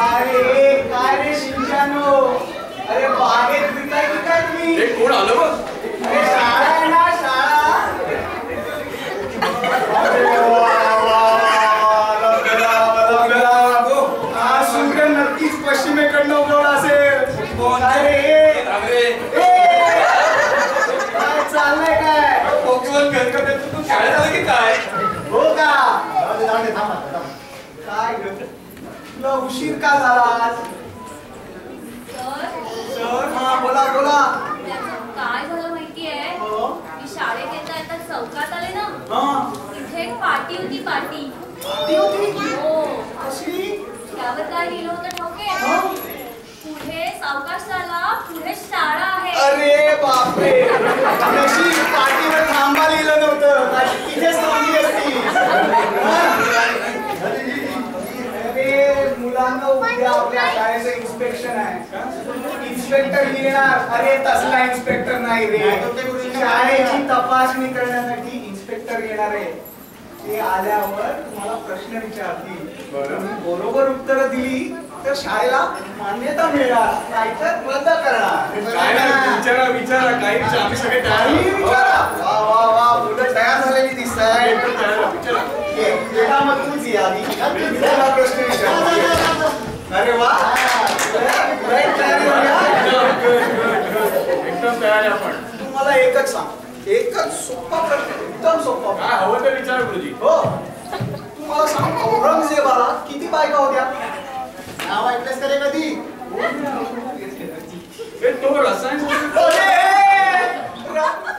काय रे शिंजानो, अरे बागेत विकाय तुम्ही? ते कोण आलं बघ? अरे शाळा आहे ना, शाळा. हा सूर्य नक्कीच पश्चिमेकडनं उगवला असेल. काय चाललंय काय? तू शाळेत आलं की काय? हो का? काय ग तुला उशीर का झाला आज? सर हा बोला बोला. काय झालं माहितीये? मी शाळेत येता चौकात आले ना, तिथे एक पाटी होती. पाटी होती? हो. कशी? त्यावर काय लिहिलं होतं ठाऊके? पुढे सावकाश झाला, पुढे शाळा आहे. अरे बापरे, नशीब पाटीवर थांबा लिहिलं नव्हतं, तिथेच थांबली असती. अरे मुलांना उद्या आपल्या शाळेचं इन्स्पेक्शन आहे. इन्स्पेक्टर लिहिणार. अरे तसला इन्स्पेक्टर नाही रे, शाळेची तपासणी करण्यासाठी इन्स्पेक्टर येणार आहे. ते आल्यावर तुम्हाला प्रश्न विचारतील. बरोबर उत्तर दिली तर शाळेला मान्यता मिळणार, नाहीतर रद्द करणार. विचारा विचारा काही आम्ही सगळे विचारा. वा वा वा, मुलं तयार झालेली दिसताय. बेटा मग तूच ये आधी, तुला प्रश्न विचार. अरे वा, एकदम तयार आहे आपण. तुम्हाला एकच सांग, एकच सोपा प्रश्न, एकदम सोपा. काय हवं ते विचार गुरुजी. हो, तुम्हाला सांग, औरंगजेबाला किती बायका होत्या? नाव ऐकलंस का रे कधी? तो रसायन.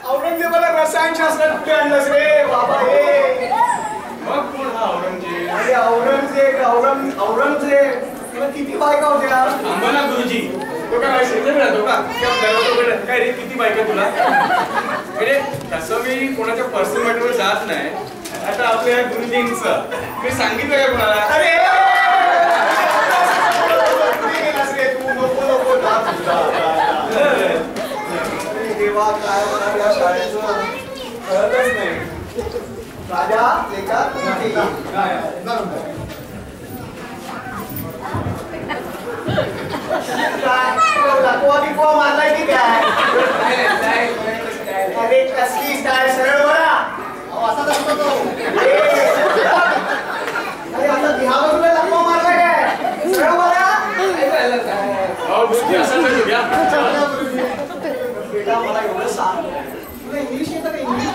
औरंगजेबाला रसायनशास्त्रात कुठे आणलंस रे बाबा? हे मग कोण हा औरंगजेब? अरे औरंगजेब तुला किती बायका होत्या? आम्हाला गुरुजी तो काय शिकले मिळतो का? काय रे किती बायका तुला? अरे तसं मी कोणाच्या पर्सनल मॅटरवर जात नाही. आता आपल्या गुरुजींचं मी सांगितलं का कोणाला? अरे देवा, काय होणार या शाळेचं कळतच नाही. राजा लेखा दाखवा मारलाय की काय? अरे कसली स्टाईल, सरळ बरा असा असतो तो. अरे आता बिहा बाजूला दाखवा मारलाय काय? सरळ बरा. बेटा मला एवढं सांग, तुला इंग्लिश येतं का? इंग्लिश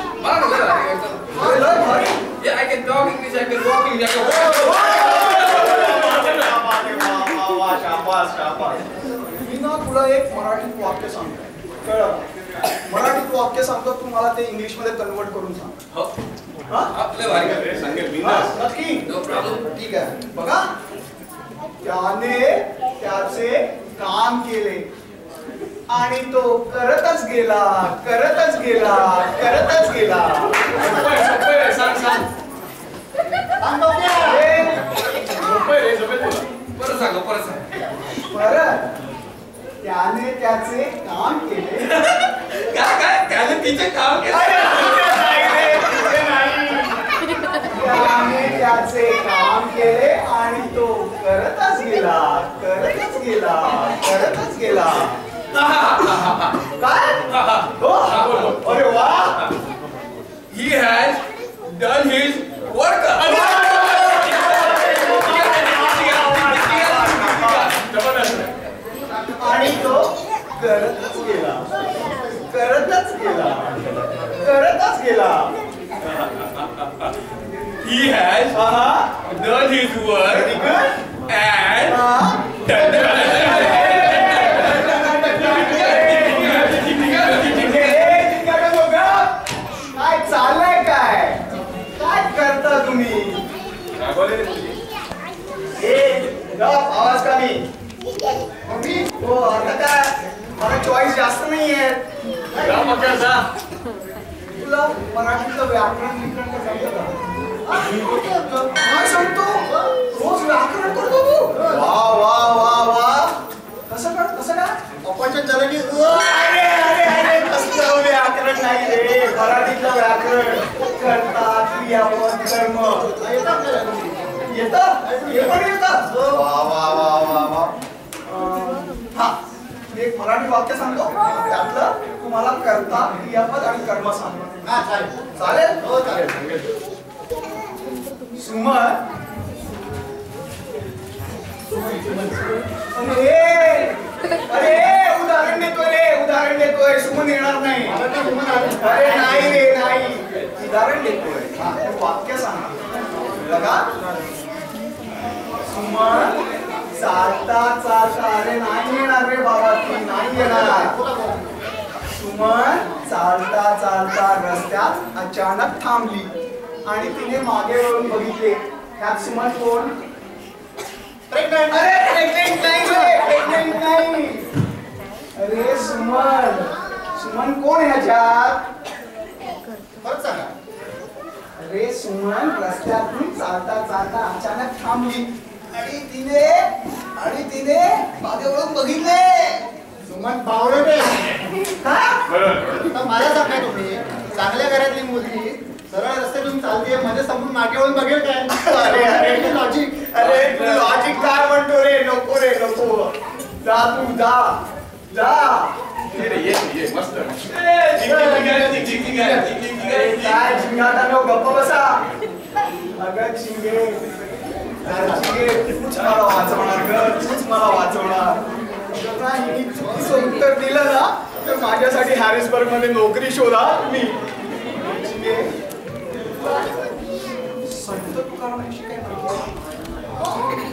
मी ना तुला एक मराठीत वाक्य सांगतो, कळलं? मराठीत वाक्य सांगतो, तू मला ते इंग्लिश मध्ये कन्वर्ट करून सांग. नक्की? ठीक आहे. बघा, त्याने त्याचे काम केले आणि तो करतच गेला, करतच गेला, करतच गेला. सांग सांग. परत सांग परत सांग. परत त्याने त्याचे काम केले. काय त्याने तिचे काम केले? त्याने त्याचे काम केले आणि तो करतच गेला, करतच गेला, करतच गेला. काय? अरे वा, he has done his work. आणि तो करतच गेला, करतच गेला, करतच गेला. He has done his work and काय चाललंय? काय काय करता तुम्ही? आवाज कमी. हो, आता काय मला चॉईस जास्त नाहीये. तुला मराठीचं व्याकरण विकरण जमतं का? काय सांगतो? रोज व्याकरण करतो तू? वा वा वा वा. कसं काय? अपचन झालं की अरे अरे अरे कसलं व्याकरण नाही रे, मराठीतलं व्याकरण. कर्ता, क्रियापद, कर्म येतं? हे पण येतं? वा वा वा वा वा. हा, एक मराठी वाक्य सांगतो, त्यातलं तुम्हाला कर्ता, क्रियापद आणि कर्म सांगतो. हा चालेल. चालेल? हो चालेल. सुमन. अरे उदाहरण देतोय रे, उदाहरण देतोय. सुमन येणार नाही. अरे नाही रे, नाही. उदाहरण देतोय. वाक्य सांगा बघा. सुमन चालता चालता. अरे नाही येणार रे बाबा, ती नाही येणार. सुमन चालता चालता रस्त्यात अचानक थांबली आणि तिने मागे वळून बघितले. ह्यात सुमन कोण? प्रेग्नंट. अरे प्रेग्नंट नाही रे, प्रेग्नंट नाही. अरे सुमन, सुमन कोण ह्याच्यात? परत सांगा. अरे सुमन रस्त्यातून चालता चालता अचानक थांबली आणि तिने मागे वळून बघितले. सुमन बावळे. बरोबर. माझ्यासारखा तुम्ही चांगल्या घरातली मुलगी सरळ रस्त्यातून चालते, मध्ये समोरून मागे वळून बघेल काय? अरे अरे लॉजिक. अरे तू लॉजिक काय म्हणतो रे? नको रे, नको. जा तू, जा जा. ये मस्त. काय झिंगाटा नो, गप्प बसा. अगं चिंगे, तूच मला वाचवणार ग, तूच मला वाचवणार. नाही, चुकीचं उत्तर दिलं ना तर माझ्यासाठी हॅरिसबर्ग मध्ये नोकरी शोधा तुम्ही. संत तुकारामांची काय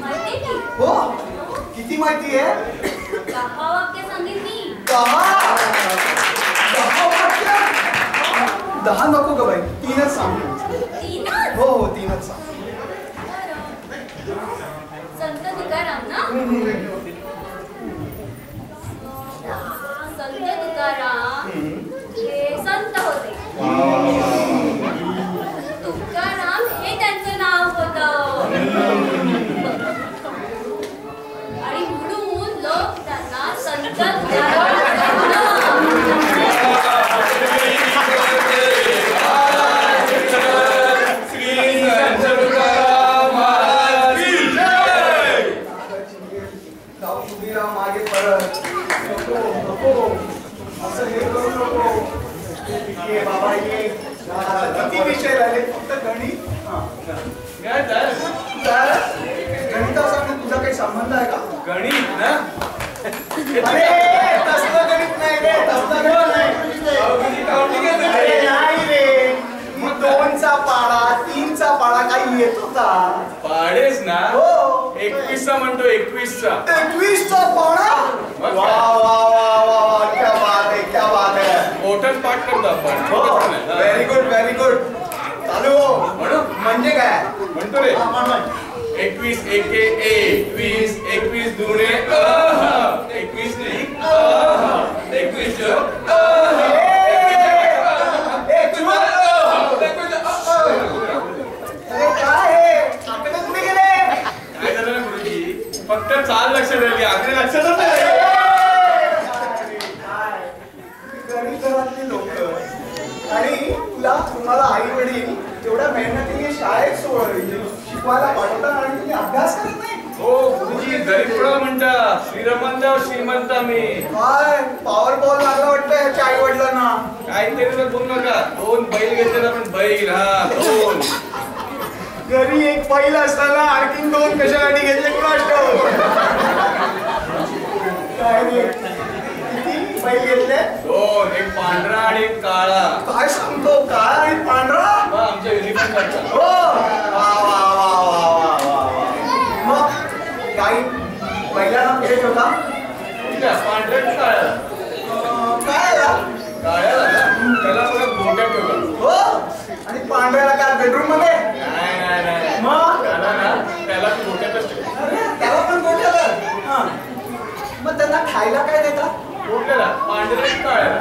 माहिती? हो, किती माहिती आहे? 10 वाक्य सांगेन मी. 10 वाक्य? 10 नको ग बाई, 3च सांग. 3च? हो हो, 3च सांग. संत तुकाराम ना? संत तुकाराम हे संत होते. तुकाराम हे त्यांचं नाव होतं आणि म्हणून लोक त्यांना संत तुकाराम मागे परत नको, असं हे करू नको. ये बाबा ये. किती विषय राहिले? फक्त गणित. गणितासाठी तुझा काही संबंध आहे का? गणित ना? अरे तसलं गणित नाही रे, तसलं गणित नाही. अरे नाही रे, मग 2चा पाडा 3चा पाडा काही येतो का? पाडेच ना. हो. 21चा म्हणतो, 21चा. 21चा पाडा. वा वा वा वा, क्या बात आहे, क्या बात आहे. मोठंच पाठ करतो आपण. Very good, very good. चालू हो. म्हणू म्हणजे काय म्हणतो रे? 21 एके 21, 21 दुणे 21 त्रिक 21 काय झालं ना गुरुजी? फक्त चाल लक्षात राहिली, आकडे लक्षातच नाही. गणितातली लोक आणि तुम्हाला आई वडील तेवढ्या मेहनतीने शाळेत शिकवायला पाठवतात आणि तुम्ही अभ्यास करत नाही. हो गुरुजी, गरीब कोणाला म्हणता? श्रीरमंत श्रीमंत मी. काय पॉवर बॉल लागला वाटतं ह्याच्या आई वडिलांना. काहीतरी तर बोलू नका. 2 बैल घेतले पण बैल. हा 2. घरी एक बैल असताना आणखीन 2 कशासाठी घेतले कुणास ठाऊक. काय रे? किती बैल घेतले? 2, एक पांढरा आणि एक काळा. काय सांगतो, काळा आणि पांढरा? मग आमच्या युनिफॉर्म करतात. हो. वा वा वा वा वा वा. मग काही बैलांना कुठे ठेवता? पांढऱ्या की काळ्याला? काळ्याला. काळ्याला ना? त्याला बघा गोट्यात ठेवतात. हो. आणि पांढऱ्याला काय बेडरूम मध्ये? नाही. मग त्याला ना, त्याला गोट्यातच ठेवतात. अरे त्याला पण गोठ्याला. हा. मग त्यांना खायला काय देतात? गोट्याला. पांढऱ्या की काळ्याला?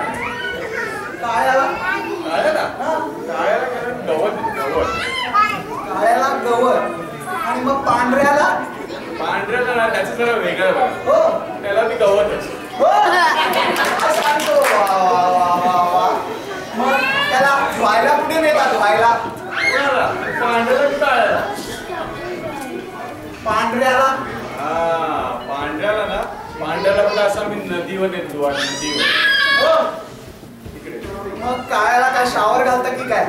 काळ्याला. काळ्याला? हा. काळ्याला कारण गवत. काळ्याला गवत आणि मग पांढऱ्याला? पांढऱ्याला ना त्याचं जरा वेगळं बघा. हो. त्याला ती गवतच. हो. सांगतो. वा वा वा वा वा. मग त्याला धुवायला कुठे नेतात? धुवायला? कोणाला? पांढऱ्याला की काळ्याला? असा मी नदीवर नेतो नदीवर. इकडे मग काळ्याला काय शावर घालता की काय?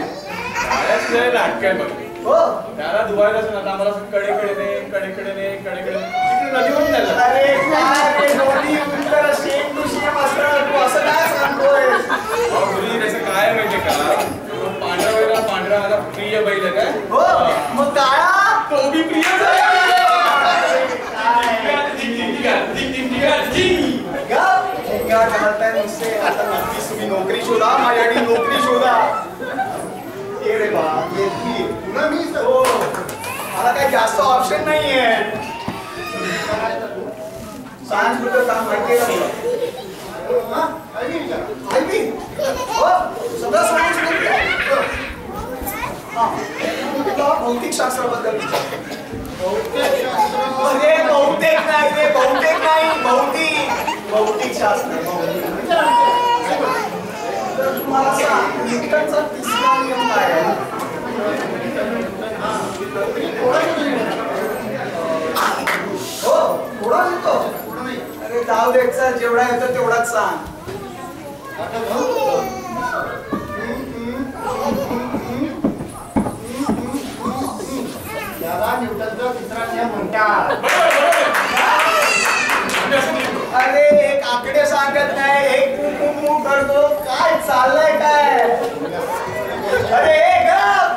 नाटक आहे बघ. हो त्याला धुवायला असं ना आम्हाला कडेकडे नदीवर नेलं. अरे काय रे दोन्ही उत्तर सेम टू सेम असतं. तू असं काय सांगतोय? गुरुजी त्याचं काय माहितीये का, पांढरा बैल पांढरा माझा प्रिय बैल आहे काय. हो मग काळा तो बी प्रिय आता नक्कीच तुम्ही नोकरी शोधा, माझ्यासाठी नोकरी शोधा. ये रे बा ये पुन्हा मी हो मला काही जास्त ऑप्शन नाहीये. सायन्स बद्दल काय माहिती आहे का तुला? माहिती हो सगळं सायन्स भौतिक शास्त्राबद्दल अरे बहुतेक नाही रे बहुतेक नाही भौतिक शास्त्र. तर तुम्हाला सांग न्यूटनचा तिसरा नियम काय आहे? हो थोडा येतो. अरे जाऊ दे चल जेवढा येतो तेवढाच सांग. त्याला न्यूटनचा तिसरा नियम म्हणतात. अरे एक आकडे सांगत नाही एक मू करतो. काय चाललंय काय? अरे गप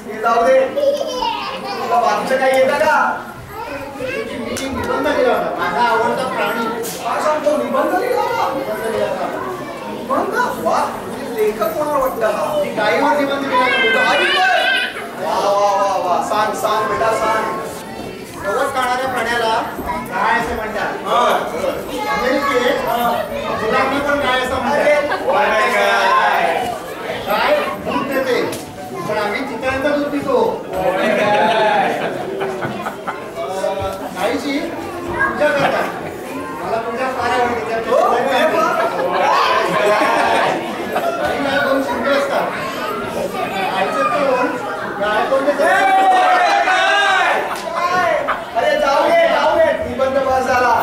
हे जाऊ दे. तुला बाकीचं काही येतं का? निबंध लिहिला होता. माझा आवडता प्राणी. काय सांगतो निबंध लिहिला होता? निबंध वा लेखक कोणाला वाटतं हा? मी गायीवर निबंध लिहिला होता. गायीवर? वा वा वा वा सांग बेटा सांग. गवत खाणाऱ्या प्राण्याला गाय असे म्हणतात. अमेरिकेत गुलांना पण गाय असं अरे म्हणतात. गाय दूध देते पण आम्ही चित्रांचं दूध पितो. गायीची पूजा करतात. मला पूजा फार आवडते. हो, अरे वा. गायीला दोन शिंगे असतात. गायचं तोंड गाय तोंड अरे जाऊ दे निबंध बस झाला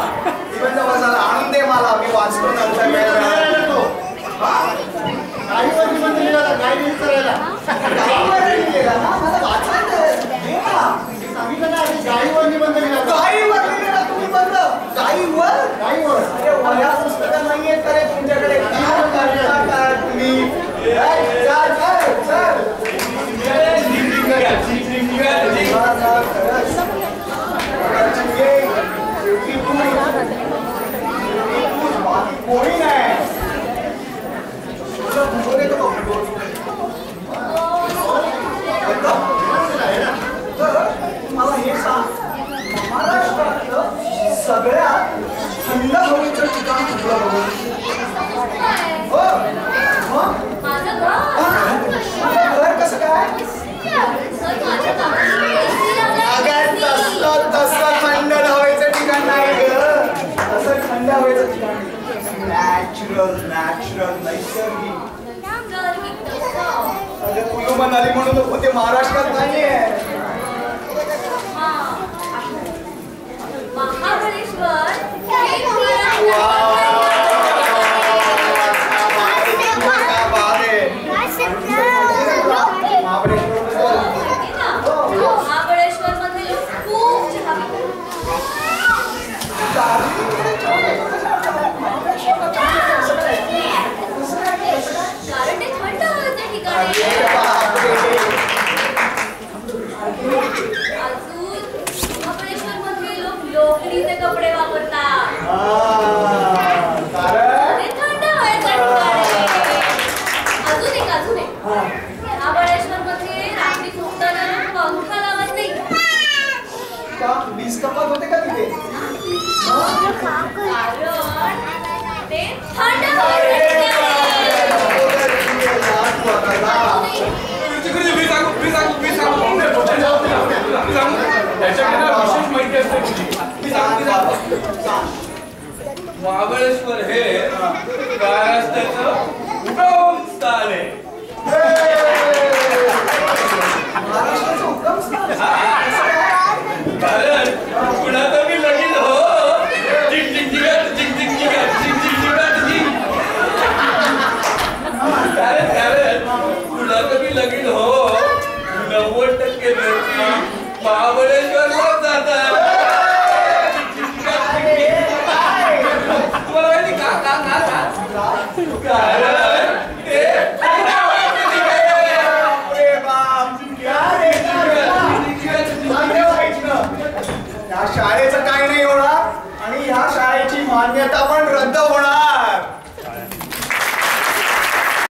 आणून दे मला मी वाचतो नंतर. गायीवर निबंध लिहिला होता. गाय रील करायला गायीवर लिहिलेला ना मला वाचायचं आहे. दे ना. सांगितलं ना आधी गायीवर निबंध लिहिला होता. गायीवर लिहिलेला तू निबंध? गायीवर? गायीवर अरे वह्या पुस्तकं नाहीये तर हे तुमच्याकडे काय करता काय तुम्ही? चल कोणी नाही मला हे सांग महाराष्ट्रातलं सगळ्यात थंड हवेचं ठिकाण कुठलं बघू? हो माझं घर कसं काय? तसं थंड हवेचं ठिकाण नाही ग. तसं थंड हवेचं ठिकाण नॅचरल नैसर्गिक. अरे कुलू मनाली म्हणून होते महाराष्ट्रात नाहीये. महाबळेश्वर महाबळेश्वर मध्ये खूप चहा कारण ते थंड हवेचं ठिकाण आहे. अजून महाबळेश्वर मध्ये लोक लोकरीचे कपडे वापरतात. ते थंड हवेचं ठिकाण आहे. अजून एक महाबळेश्वर मध्ये रात्री झोपताना पंखा लावत नाही. वीज कपात होते का तिथे? कारण ते थंड हवेचं ठिकाण आहे. विशेष माहिती असते. महाबळेश्वर हे महाराष्ट्राचं उगम स्थान आहे.